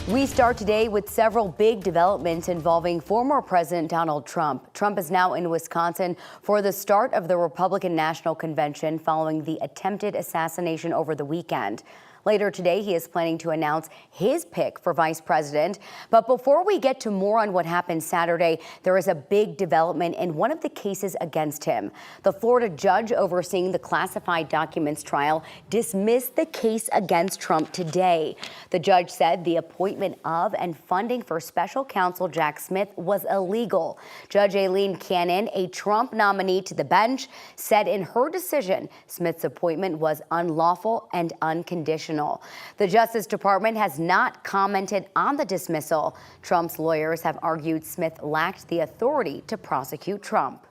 We start today with several big developments involving former President Donald Trump. Trump is now in Wisconsin for the start of the Republican National Convention following the attempted assassination over the weekend. Later today, he is planning to announce his pick for vice president. But before we get to more on what happened Saturday, there is a big development in one of the cases against him. The Florida judge overseeing the classified documents trial dismissed the case against Trump today. The judge said the appointment of and funding for special counsel Jack Smith was illegal. Judge Aileen Cannon, a Trump nominee to the bench, said in her decision Smith's appointment was unlawful and unconditional. The Justice Department has not commented on the dismissal. Trump's lawyers have argued Smith lacked the authority to prosecute Trump.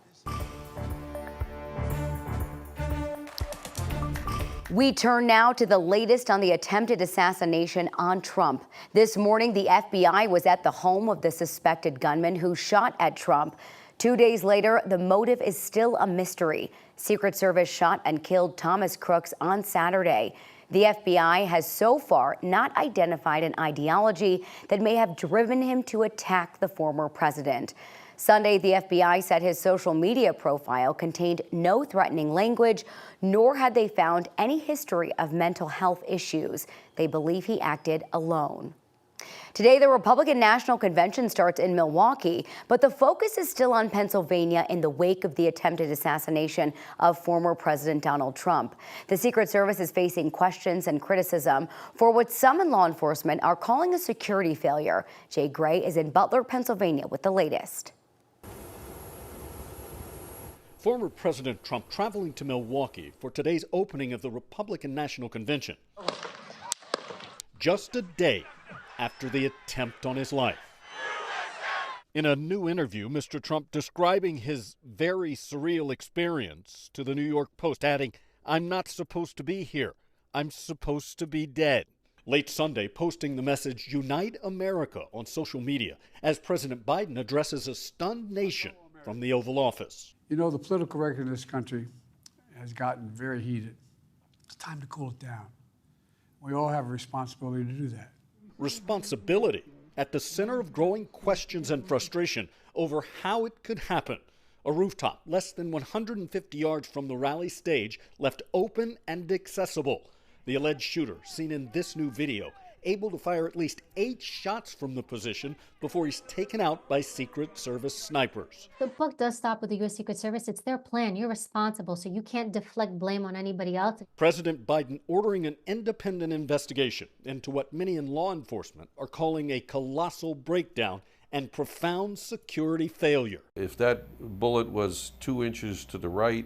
We turn now to the latest on the attempted assassination on Trump. This morning, the FBI was at the home of the suspected gunman who shot at Trump. 2 days later, the motive is still a mystery. Secret Service shot and killed Thomas Crooks on Saturday. The FBI has so far not identified an ideology that may have driven him to attack the former president. Sunday, the FBI said his social media profile contained no threatening language, nor had they found any history of mental health issues. They believe he acted alone. Today, the Republican National Convention starts in Milwaukee, but the focus is still on Pennsylvania in the wake of the attempted assassination of former President Donald Trump. The Secret Service is facing questions and criticism for what some in law enforcement are calling a security failure. Jay Gray is in Butler, Pennsylvania with the latest. Former President Trump traveling to Milwaukee for today's opening of the Republican National Convention. Just a day after the attempt on his life. In a new interview, Mr. Trump describing his very surreal experience to the New York Post, adding, "I'm not supposed to be here. I'm supposed to be dead." Late Sunday, posting the message, "Unite America," on social media as President Biden addresses a stunned nation from the Oval Office. You know, the political record in this country has gotten very heated. It's time to cool it down. We all have a responsibility to do that. Responsibility at the center of growing questions and frustration over how it could happen. A rooftop less than 150 yards from the rally stage left open and accessible. The alleged shooter, seen in this new video, able to fire at least 8 shots from the position before he's taken out by Secret Service snipers. The buck does stop with the U.S. Secret Service. It's their plan. You're responsible, so you can't deflect blame on anybody else. President Biden ordering an independent investigation into what many in law enforcement are calling a colossal breakdown and profound security failure. If that bullet was 2 inches to the right,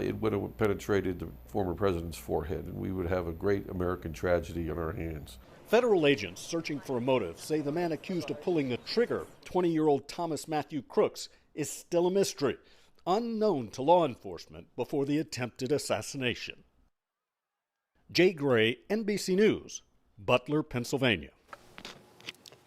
it would have penetrated the former president's forehead, and we would have a great American tragedy on our hands. Federal agents searching for a motive say the man accused of pulling the trigger, 20-year-old Thomas Matthew Crooks, is still a mystery, unknown to law enforcement before the attempted assassination. Jay Gray, NBC News, Butler, Pennsylvania.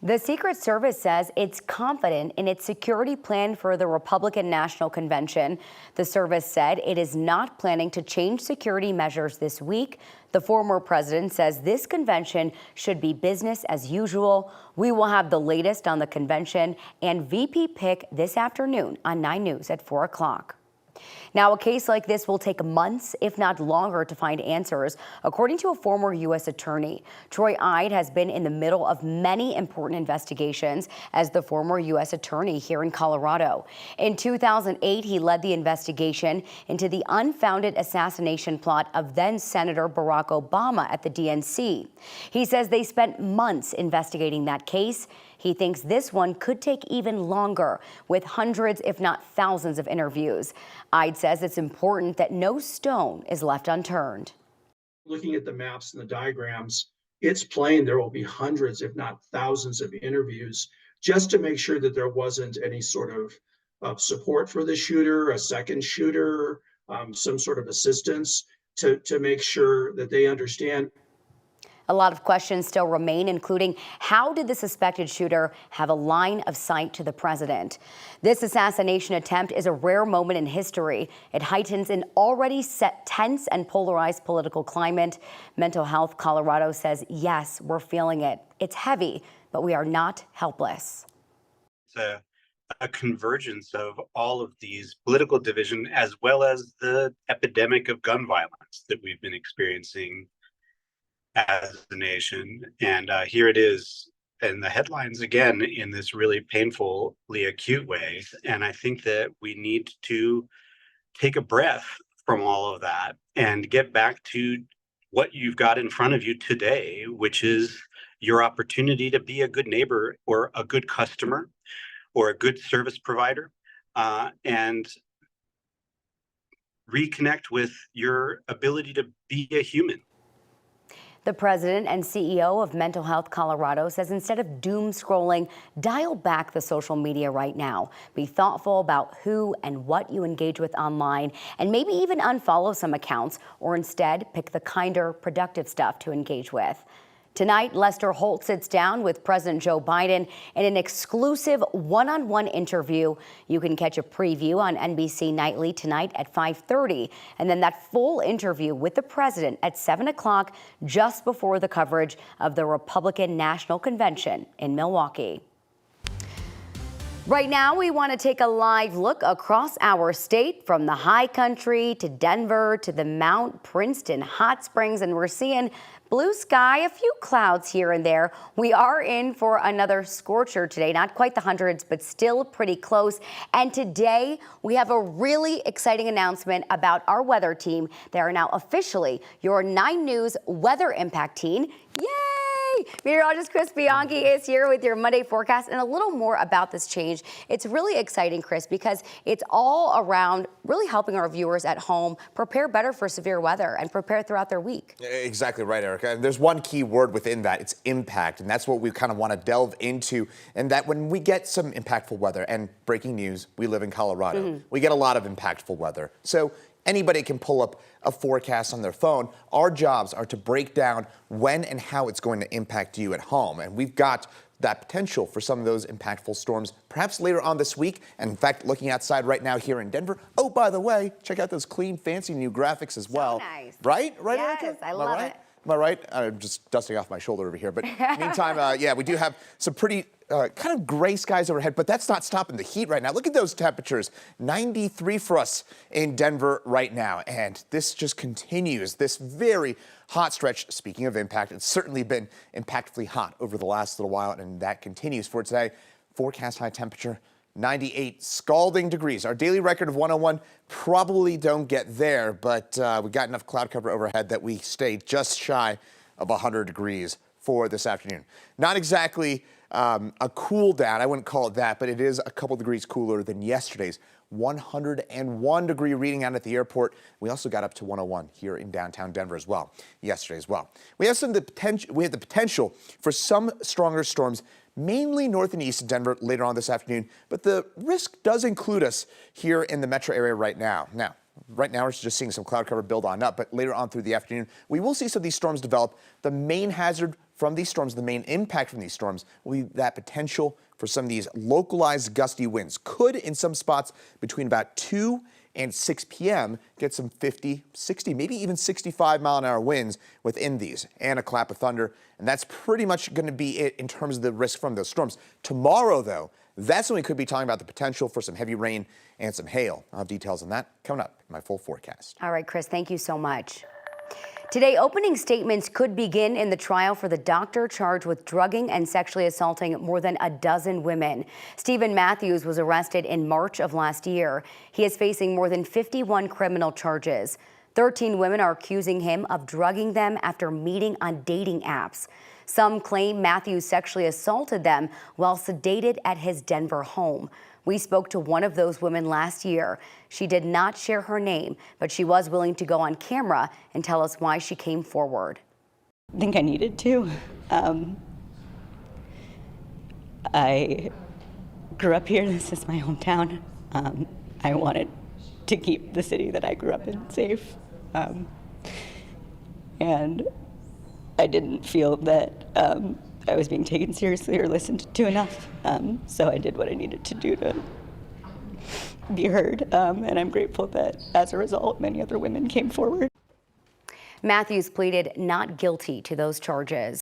The Secret Service says it's confident in its security plan for the Republican National Convention. The service said it is not planning to change security measures this week. The former president says this convention should be business as usual. We will have the latest on the convention and VP pick this afternoon on 9 News at 4 o'clock. Now, a case like this will take months, if not longer, to find answers, according to a former U.S. attorney. Troy Ide has been in the middle of many important investigations as the former U.S. attorney here in Colorado. In 2008, he led the investigation into the unfounded assassination plot of then-Senator Barack Obama at the DNC. He says they spent months investigating that case. He thinks this one could take even longer, with hundreds, if not thousands, of interviews. Ide says it's important that no stone is left unturned. Looking at the maps and the diagrams, it's plain there will be hundreds, if not thousands, of interviews just to make sure that there wasn't any sort of support for the shooter, a second shooter, some sort of assistance to make sure that they understand. A lot of questions still remain, including how did the suspected shooter have a line of sight to the president? This assassination attempt is a rare moment in history. It heightens an already set tense and polarized political climate. Mental Health Colorado says, yes, we're feeling it. It's heavy, but we are not helpless. It's a convergence of all of these political division as well as the epidemic of gun violence that we've been experiencing as a nation. And here it is in the headlines again in this really painfully acute way. And I think that we need to take a breath from all of that and get back to what you've got in front of you today, which is your opportunity to be a good neighbor or a good customer or a good service provider, and reconnect with your ability to be a human. The president and CEO of Mental Health Colorado says instead of doom scrolling, dial back the social media right now. Be thoughtful about who and what you engage with online, and maybe even unfollow some accounts, or instead pick the kinder, productive stuff to engage with. Tonight, Lester Holt sits down with President Joe Biden in an exclusive one-on-one interview. You can catch a preview on NBC Nightly tonight at 5:30, and then that full interview with the president at 7 o'clock, just before the coverage of the Republican National Convention in Milwaukee. Right now, we want to take a live look across our state, from the high country to Denver to the Mount Princeton Hot Springs, and we're seeing blue sky, a few clouds here and there. We are in for another scorcher today, not quite the hundreds, but still pretty close. And today we have a really exciting announcement about our weather team. They are now officially your 9 News Weather Impact Team. Yay! Meteorologist Chris Bianchi is here with your Monday forecast and a little more about this change. It's really exciting, Chris, because it's all around really helping our viewers at home prepare better for severe weather and prepare throughout their week. Exactly right, Erica. And there's one key word within that. It's impact. And that's what we kind of want to delve into. And that when we get some impactful weather, and breaking news, we live in Colorado, we get a lot of impactful weather. So anybody can pull up a forecast on their phone. Our jobs are to break down when and how it's going to impact you at home. And we've got that potential for some of those impactful storms perhaps later on this week. And in fact, looking outside right now here in Denver. Oh, by the way, check out those clean, fancy new graphics as well. So nice. Right, yes, Erica? I love it. Am I right? I'm just dusting off my shoulder over here. But meantime, yeah, we do have some pretty kind of gray skies overhead, but that's not stopping the heat right now. Look at those temperatures, 93 for us in Denver right now. And this just continues, this very hot stretch. Speaking of impact, it's certainly been impactfully hot over the last little while, and that continues for today. Forecast high temperature, 98 scalding degrees. Our daily record of 101 probably don't get there, but we got enough cloud cover overhead that we stay just shy of 100 degrees for this afternoon. Not exactly a cool down, I wouldn't call it that, but it is a couple degrees cooler than yesterday's 101 degree reading out at the airport. We also got up to 101 here in downtown Denver as well, yesterday as well. We have the potential for some stronger storms, mainly north and east of Denver later on this afternoon, but the risk does include us here in the metro area right now. Right now, we're just seeing some cloud cover build on up, but later on through the afternoon, we will see some of these storms develop. The main hazard from these storms, the main impact from these storms, will be that potential for some of these localized gusty winds. Could, in some spots, between about 2 and 6 p.m., get some 50, 60, maybe even 65-mile-an-hour winds within these, and a clap of thunder. And that's pretty much going to be it in terms of the risk from those storms. Tomorrow, though, that's when we could be talking about the potential for some heavy rain and some hail. I'll have details on that coming up in my full forecast. All right, Chris, thank you so much. Today, opening statements could begin in the trial for the doctor charged with drugging and sexually assaulting more than a dozen women. Stephen Matthews was arrested in March of last year. He is facing more than 51 criminal charges. 13 women are accusing him of drugging them after meeting on dating apps. Some claim Matthews sexually assaulted them while sedated at his Denver home. We spoke to one of those women last year. She did not share her name, but she was willing to go on camera and tell us why she came forward. I think I needed to. I grew up here. This is my hometown. I wanted to keep the city that I grew up in safe. And I didn't feel that I was being taken seriously or listened to enough. So I did what I needed to do to be heard. And I'm grateful that as a result, many other women came forward. Matthews pleaded not guilty to those charges.